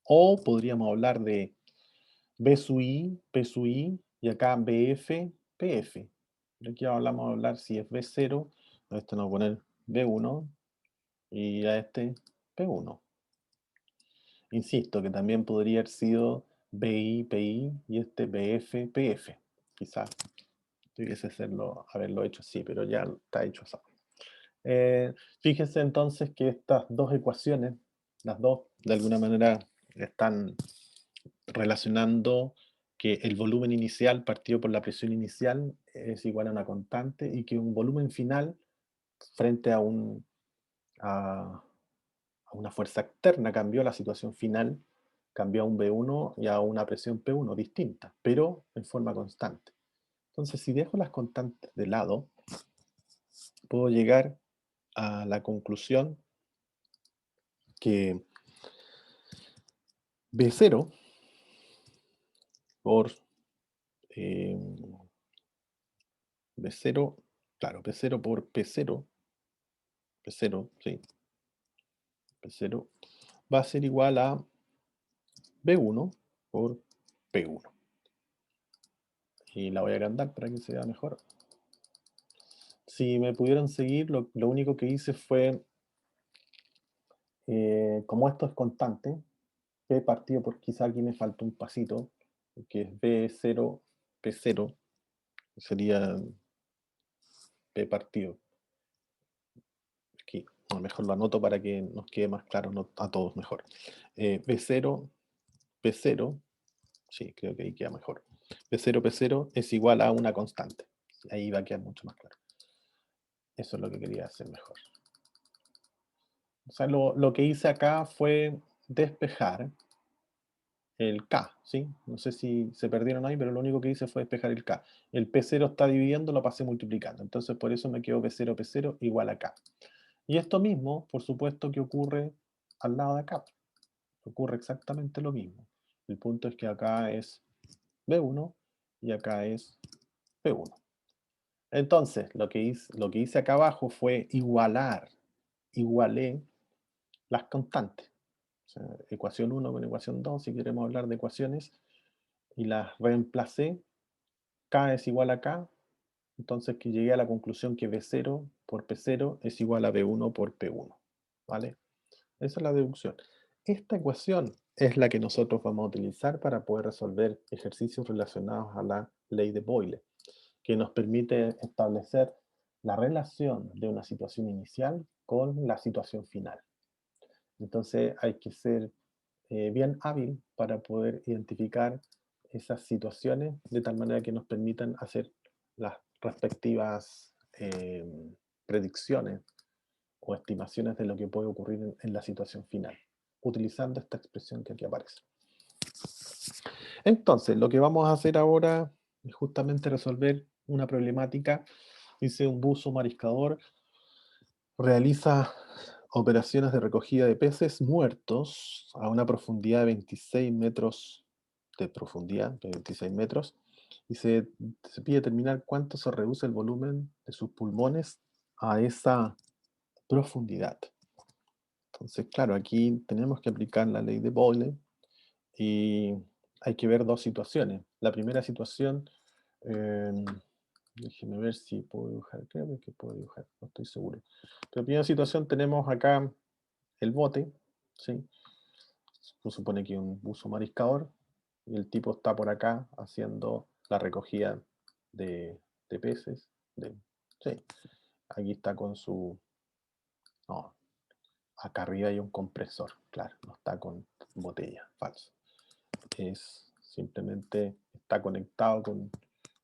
O podríamos hablar de B sub I, P sub I, y acá BF, PF. Y aquí vamos a hablar si es B0, a este nos vamos a poner B1, y a este P1. Insisto que también podría haber sido BI, PI, y este BF, PF. Quizás tuviese haberlo hecho así, pero ya está hecho así. Fíjense entonces que estas dos ecuaciones, las dos, de alguna manera, están relacionando que el volumen inicial partido por la presión inicial es igual a una constante y que un volumen final frente a una fuerza externa cambió la situación final, cambió a un B1 y a una presión P1 distinta, pero en forma constante. Entonces, si dejo las constantes de lado, puedo llegar a la conclusión que B0 por B0, claro, B0 por P0, P0, sí, P0 va a ser igual a B1 por P1. Y la voy a agrandar para que se vea mejor. Si me pudieron seguir, lo único que hice fue, como esto es constante, P partido por, quizá aquí me faltó un pasito, que es B0, P0, sería P partido. Aquí, a lo mejor lo anoto para que nos quede más claro a todos mejor. B0, P0, sí, creo que ahí queda mejor. P0, P0 es igual a una constante. Ahí va a quedar mucho más claro. Eso es lo que quería hacer mejor. O sea, lo que hice acá fue despejar el K, ¿sí? No sé si se perdieron ahí, pero lo único que hice fue despejar el K. El P0 está dividiendo, lo pasé multiplicando. Entonces, por eso me quedó P0, P0 igual a K. Y esto mismo, por supuesto, que ocurre al lado de acá. Ocurre exactamente lo mismo. El punto es que acá es B1 y acá es P1. Entonces, lo que hice acá abajo fue igualé las constantes. O sea, ecuación 1 con ecuación 2, si queremos hablar de ecuaciones, y las reemplacé. K es igual a K, entonces que llegué a la conclusión que B0 por P0 es igual a B1 por P1. ¿Vale? Esa es la deducción. Esta ecuación es la que nosotros vamos a utilizar para poder resolver ejercicios relacionados a la ley de Boyle, que nos permite establecer la relación de una situación inicial con la situación final. Entonces hay que ser bien hábil para poder identificar esas situaciones de tal manera que nos permitan hacer las respectivas predicciones o estimaciones de lo que puede ocurrir en la situación final, utilizando esta expresión que aquí aparece. Entonces, lo que vamos a hacer ahora es justamente resolver una problemática. Dice: un buzo mariscador realiza operaciones de recogida de peces muertos a una profundidad de 26 metros de profundidad, de 26 metros, y se pide determinar cuánto se reduce el volumen de sus pulmones a esa profundidad. Entonces, claro, aquí tenemos que aplicar la ley de Boyle y hay que ver dos situaciones. La primera situación, déjenme ver si puedo dibujar, creo que puedo dibujar, no estoy seguro. La primera situación tenemos acá el bote, ¿sí? Se supone que un buzo mariscador y el tipo está por acá haciendo la recogida de peces. Sí, aquí está con su... No, acá arriba hay un compresor, claro, no está con botella, falso. Es simplemente está conectado con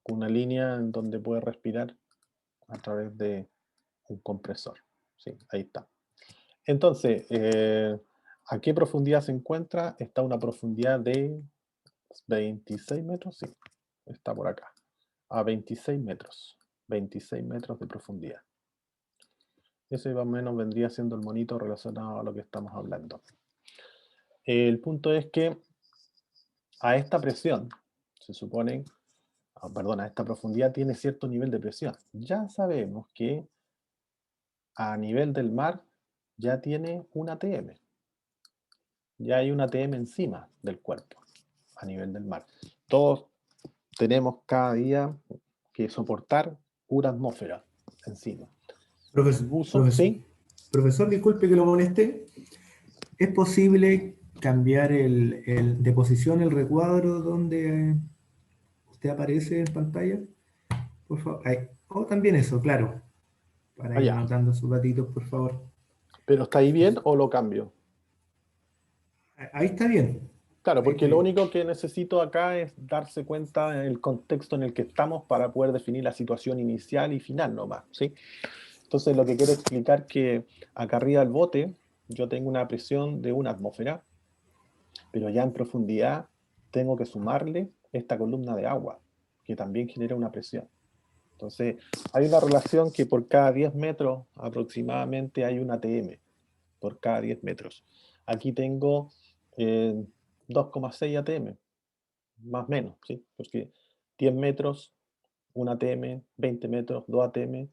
una línea en donde puede respirar a través de un compresor. Sí, ahí está. Entonces, ¿a qué profundidad se encuentra? Está a una profundidad de 26 metros, sí, está por acá. A 26 metros. 26 metros de profundidad. Ese más o menos vendría siendo el monito relacionado a lo que estamos hablando. El punto es que a esta presión, se supone, perdón, a esta profundidad tiene cierto nivel de presión. Ya sabemos que a nivel del mar ya tiene un ATM. Ya hay un ATM encima del cuerpo, a nivel del mar. Todos tenemos cada día que soportar una atmósfera encima. El buzo, ¿sí? Profesor, disculpe que lo moleste. ¿Es posible cambiar de posición el recuadro donde usted aparece en pantalla? Por favor. Oh, también eso, claro. Para ir Allá. anotando sus datitos, por favor. ¿Pero está ahí bien o lo cambio? Ahí está bien. Claro, Ahí porque está lo bien. único que necesito acá es darse cuenta del contexto en el que estamos para poder definir la situación inicial y final nomás, ¿sí? Entonces lo que quiero explicar que acá arriba del bote yo tengo una presión de una atmósfera, pero ya en profundidad tengo que sumarle esta columna de agua, que también genera una presión. Entonces hay una relación que por cada 10 metros aproximadamente hay un ATM, por cada 10 metros. Aquí tengo 2,6 ATM, más o menos, ¿sí? Porque 10 metros, 1 ATM, 20 metros, 2 ATM,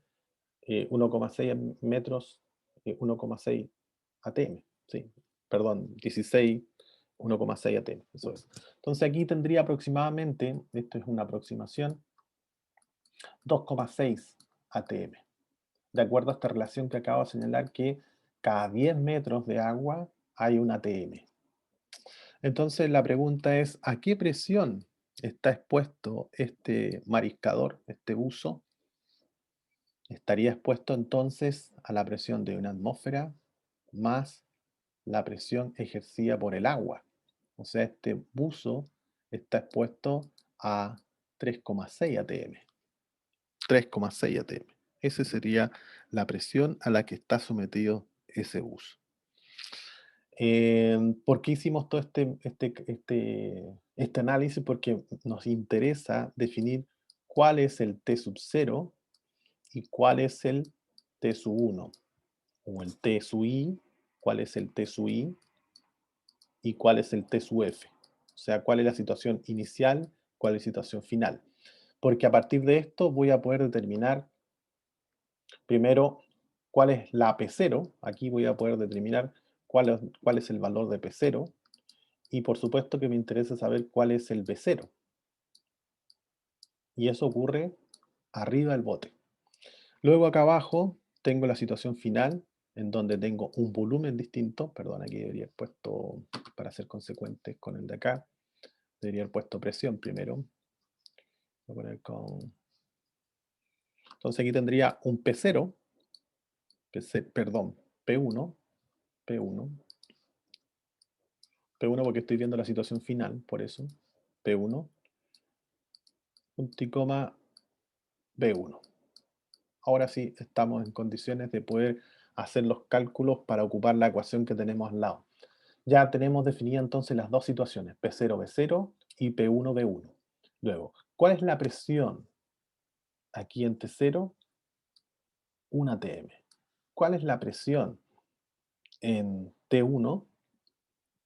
1,6 metros, 1,6 ATM, ¿sí? Perdón, 16, 1,6 ATM, eso es. Entonces aquí tendría aproximadamente, esto es una aproximación, 2,6 ATM. De acuerdo a esta relación que acabo de señalar que cada 10 metros de agua hay un ATM. Entonces la pregunta es, ¿a qué presión está expuesto este mariscador, este buzo? Estaría expuesto entonces a la presión de una atmósfera más la presión ejercida por el agua. O sea, este buzo está expuesto a 3,6 ATM. 3,6 ATM. Esa sería la presión a la que está sometido ese buzo. ¿Por qué hicimos todo este análisis? Porque nos interesa definir cuál es el T sub 0 y cuál es el T sub 1, o el T sub I, cuál es el T sub I y cuál es el T sub F. O sea, cuál es la situación inicial, cuál es la situación final. Porque a partir de esto voy a poder determinar primero cuál es la P0. Aquí voy a poder determinar cuál es el valor de P0. Y por supuesto que me interesa saber cuál es el B0. Y eso ocurre arriba del bote. Luego acá abajo tengo la situación final, en donde tengo un volumen distinto. Perdón, aquí debería haber puesto, para ser consecuentes con el de acá, debería haber puesto presión primero. Voy a poner con... Entonces aquí tendría un P0, perdón, P1, P1, P1 porque estoy viendo la situación final, por eso, P1, punto y coma, B1. Ahora sí estamos en condiciones de poder hacer los cálculos para ocupar la ecuación que tenemos al lado. Ya tenemos definidas entonces las dos situaciones, P0, B0 y P1, B1. Luego, ¿cuál es la presión aquí en T0? 1 ATM. ¿Cuál es la presión en T1?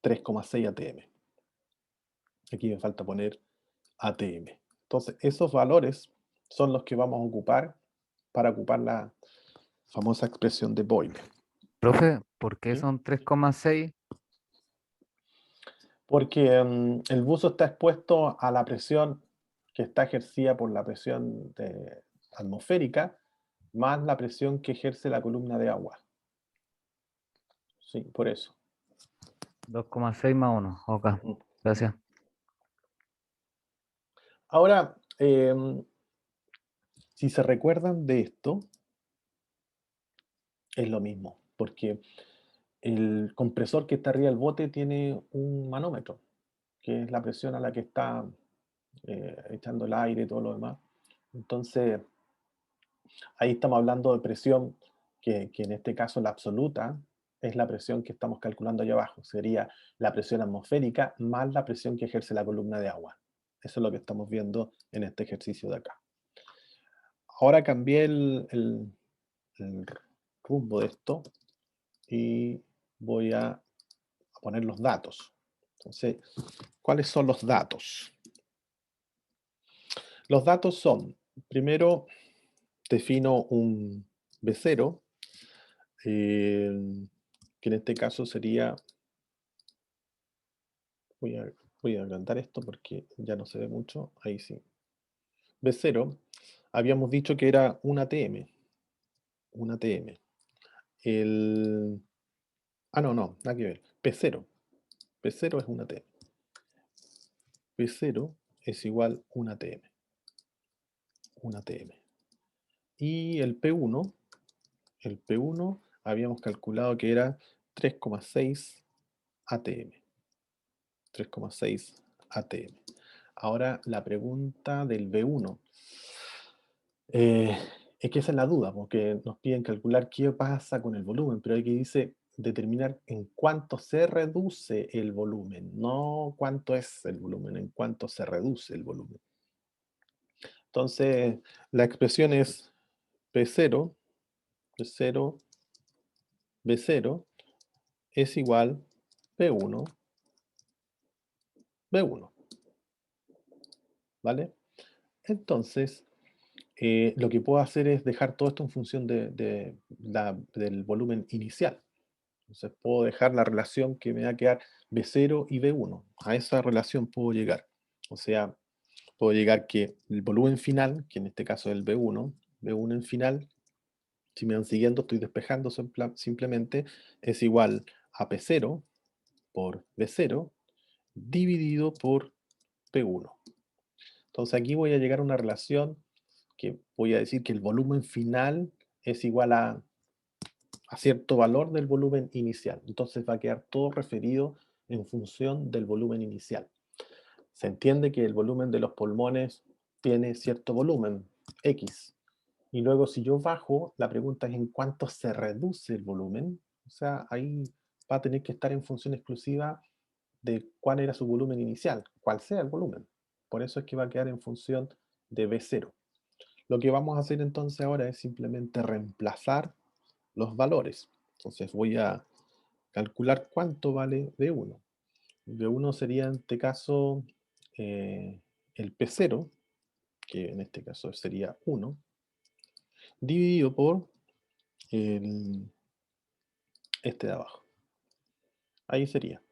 3,6 ATM. Aquí me falta poner ATM. Entonces, esos valores son los que vamos a ocupar para ocupar la famosa expresión de Boyle. Profe, ¿por qué ¿Sí? son 3,6? Porque el buzo está expuesto a la presión que está ejercida por la presión atmosférica más la presión que ejerce la columna de agua. Sí, por eso. 2,6 más 1. Ok, Mm. gracias. Ahora, si se recuerdan de esto, es lo mismo, porque el compresor que está arriba del bote tiene un manómetro, que es la presión a la que está echando el aire y todo lo demás. Entonces, ahí estamos hablando de presión que en este caso la absoluta es la presión que estamos calculando allá abajo. Sería la presión atmosférica más la presión que ejerce la columna de agua. Eso es lo que estamos viendo en este ejercicio de acá. Ahora cambié el rumbo de esto y voy a poner los datos. Entonces, ¿cuáles son los datos? Los datos son, primero, defino un B0, que en este caso sería, voy a agrandar esto porque ya no se ve mucho, ahí sí. B0, habíamos dicho que era un ATM. Un ATM. No, nada que ver. P0. P0 es un ATM. P0 es igual un ATM. Un ATM. Y el P1 habíamos calculado que era 3,6 ATM. 3,6 ATM. Ahora la pregunta del B1. Es que esa es la duda, porque nos piden calcular qué pasa con el volumen, pero aquí dice determinar en cuánto se reduce el volumen, no cuánto es el volumen, en cuánto se reduce el volumen. Entonces, la expresión es P0, P0, B0 es igual P1, B1, ¿vale? Entonces, lo que puedo hacer es dejar todo esto en función del volumen inicial. Entonces puedo dejar la relación que me va a quedar B0 y B1. A esa relación puedo llegar. O sea, puedo llegar que el volumen final, que en este caso es el B1, B1 en final, si me van siguiendo, estoy despejando simplemente, es igual a P0 por B0 dividido por P1. Entonces aquí voy a llegar a una relación que voy a decir que el volumen final es igual a cierto valor del volumen inicial. Entonces va a quedar todo referido en función del volumen inicial. Se entiende que el volumen de los pulmones tiene cierto volumen, X. Y luego si yo bajo, la pregunta es en cuánto se reduce el volumen. O sea, ahí va a tener que estar en función exclusiva de cuál era su volumen inicial, cuál sea el volumen. Por eso es que va a quedar en función de B0. Lo que vamos a hacer entonces ahora es simplemente reemplazar los valores. Entonces voy a calcular cuánto vale B1. B1 sería en este caso el P0, que en este caso sería 1, dividido por este de abajo. Ahí sería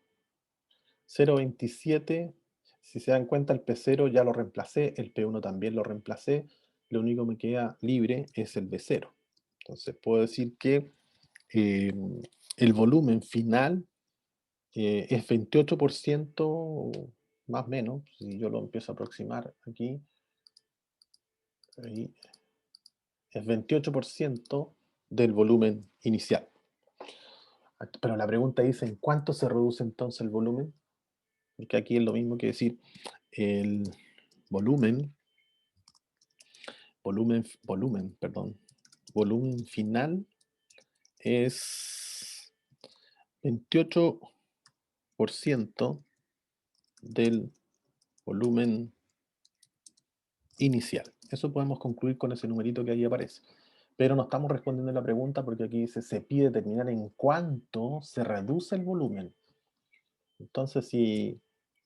0,27. Si se dan cuenta, el P0 ya lo reemplacé, el P1 también lo reemplacé. Lo único que me queda libre es el B0. Entonces puedo decir que el volumen final es 28%, más o menos, si yo lo empiezo a aproximar aquí, ahí, es 28% del volumen inicial. Pero la pregunta dice, ¿en cuánto se reduce entonces el volumen? Porque aquí es lo mismo que decir el volumen final es 28% del volumen inicial. Eso podemos concluir con ese numerito que ahí aparece. Pero no estamos respondiendo a la pregunta porque aquí dice, se pide determinar en cuánto se reduce el volumen. Entonces, si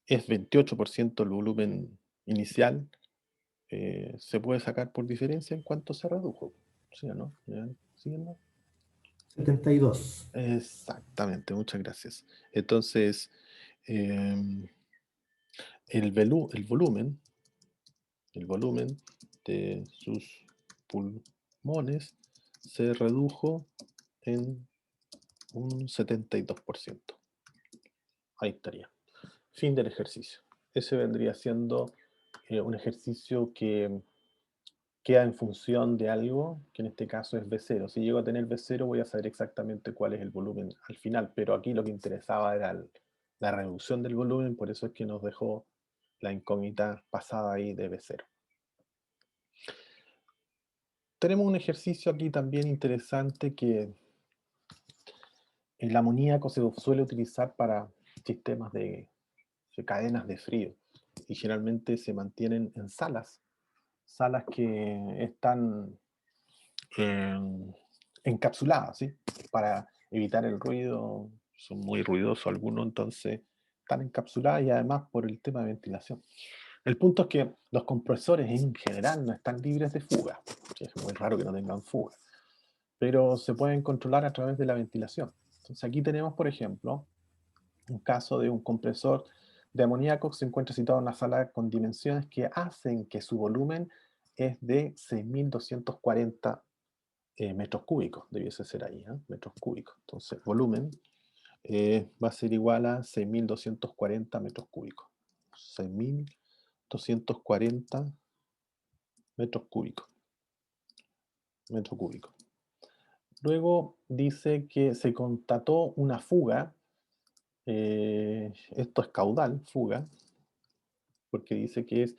es 28% el volumen inicial, se puede sacar por diferencia en cuánto se redujo. ¿Sí o no? ¿Siguiendo? 72. Exactamente, muchas gracias. Entonces, el volumen de sus pulmones se redujo en un 72%. Ahí estaría. Fin del ejercicio. Ese vendría siendo un ejercicio que queda en función de algo, que en este caso es B0. Si llego a tener B0 voy a saber exactamente cuál es el volumen al final, pero aquí lo que interesaba era la reducción del volumen, por eso es que nos dejó la incógnita pasada ahí de B0. Tenemos un ejercicio aquí también interesante que el amoníaco se suele utilizar para sistemas de cadenas de frío y generalmente se mantienen en salas que están encapsuladas, ¿sí? Para evitar el ruido, son muy ruidosos algunos, entonces están encapsuladas y además por el tema de ventilación. El punto es que los compresores en general no están libres de fuga, es muy raro que no tengan fuga, pero se pueden controlar a través de la ventilación. Entonces aquí tenemos, por ejemplo, un caso de un compresor de amoníaco que se encuentra situado en una sala con dimensiones que hacen que su volumen es de 6.240 metros cúbicos, debiese ser ahí, metros cúbicos. Entonces, volumen va a ser igual a 6.240 metros cúbicos. 6.240 metros cúbicos. Metro cúbico. Luego dice que se constató una fuga. Esto es caudal, fuga, porque dice que es